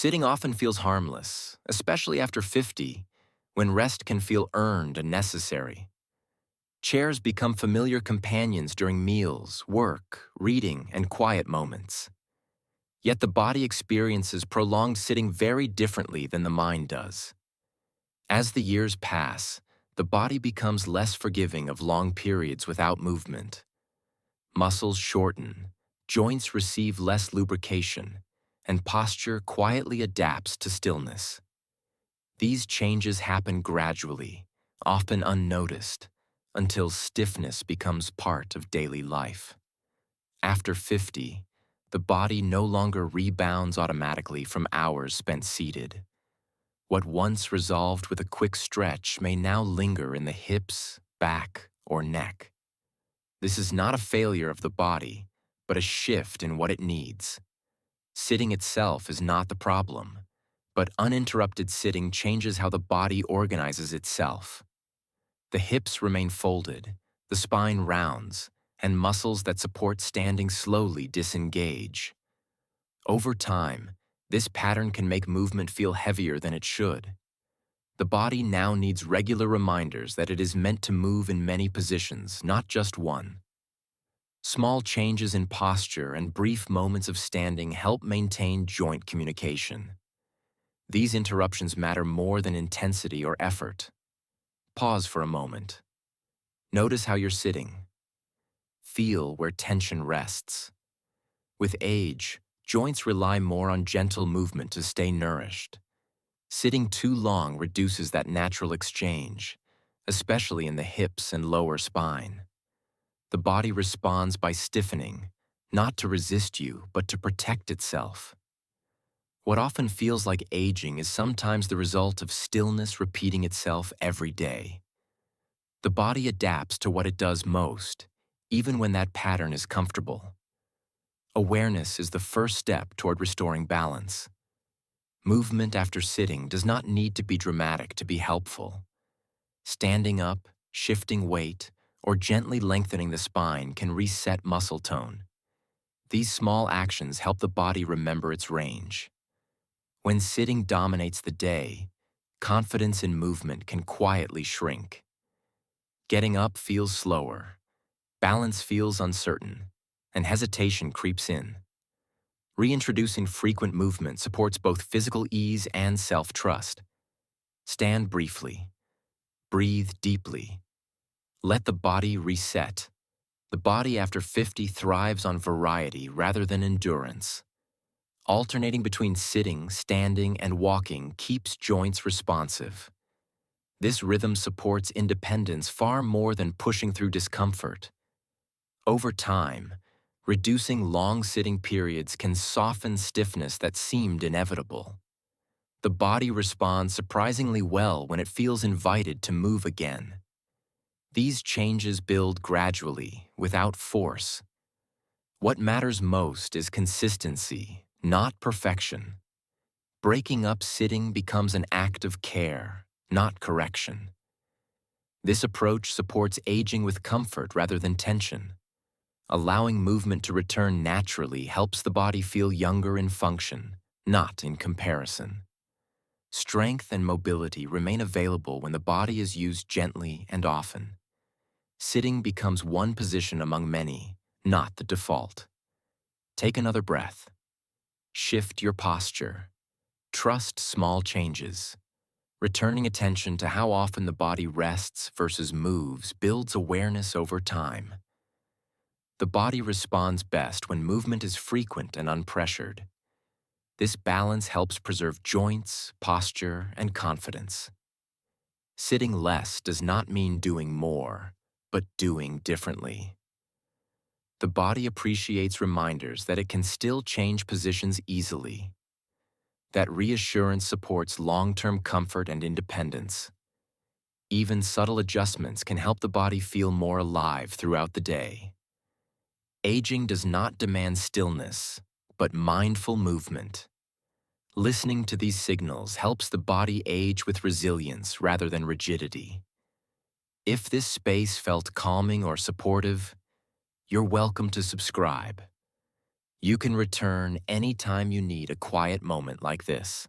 Sitting often feels harmless, especially after 50, when rest can feel earned and necessary. Chairs become familiar companions during meals, work, reading, and quiet moments. Yet the body experiences prolonged sitting very differently than the mind does. As the years pass, the body becomes less forgiving of long periods without movement. Muscles shorten, joints receive less lubrication, and posture quietly adapts to stillness. These changes happen gradually, often unnoticed, until stiffness becomes part of daily life. After 50, the body no longer rebounds automatically from hours spent seated. What once resolved with a quick stretch may now linger in the hips, back, or neck. This is not a failure of the body, but a shift in what it needs. Sitting itself is not the problem, but uninterrupted sitting changes how the body organizes itself. The hips remain folded, the spine rounds, and muscles that support standing slowly disengage. Over time, this pattern can make movement feel heavier than it should. The body now needs regular reminders that it is meant to move in many positions, not just one. Small changes in posture and brief moments of standing help maintain joint communication. These interruptions matter more than intensity or effort. Pause for a moment. Notice how you're sitting. Feel where tension rests. With age, joints rely more on gentle movement to stay nourished. Sitting too long reduces that natural exchange, especially in the hips and lower spine. The body responds by stiffening, not to resist you, but to protect itself. What often feels like aging is sometimes the result of stillness repeating itself every day. The body adapts to what it does most, even when that pattern is comfortable. Awareness is the first step toward restoring balance. Movement after sitting does not need to be dramatic to be helpful. Standing up, shifting weight, or gently lengthening the spine can reset muscle tone. These small actions help the body remember its range. When sitting dominates the day, confidence in movement can quietly shrink. Getting up feels slower, balance feels uncertain, and hesitation creeps in. Reintroducing frequent movement supports both physical ease and self-trust. Stand briefly. Breathe deeply. Let the body reset. The body after 50 thrives on variety rather than endurance. Alternating between sitting, standing, and walking keeps joints responsive. This rhythm supports independence far more than pushing through discomfort. Over time, reducing long sitting periods can soften stiffness that seemed inevitable. The body responds surprisingly well when it feels invited to move again. These changes build gradually, without force. What matters most is consistency, not perfection. Breaking up sitting becomes an act of care, not correction. This approach supports aging with comfort rather than tension. Allowing movement to return naturally helps the body feel younger in function, not in comparison. Strength and mobility remain available when the body is used gently and often. Sitting becomes one position among many, not the default. Take another breath. Shift your posture. Trust small changes. Returning attention to how often the body rests versus moves builds awareness over time. The body responds best when movement is frequent and unpressured. This balance helps preserve joints, posture, and confidence. Sitting less does not mean doing more, but doing differently. The body appreciates reminders that it can still change positions easily. That reassurance supports long-term comfort and independence. Even subtle adjustments can help the body feel more alive throughout the day. Aging does not demand stillness, but mindful movement. Listening to these signals helps the body age with resilience rather than rigidity. If this space felt calming or supportive, you're welcome to subscribe. You can return anytime you need a quiet moment like this.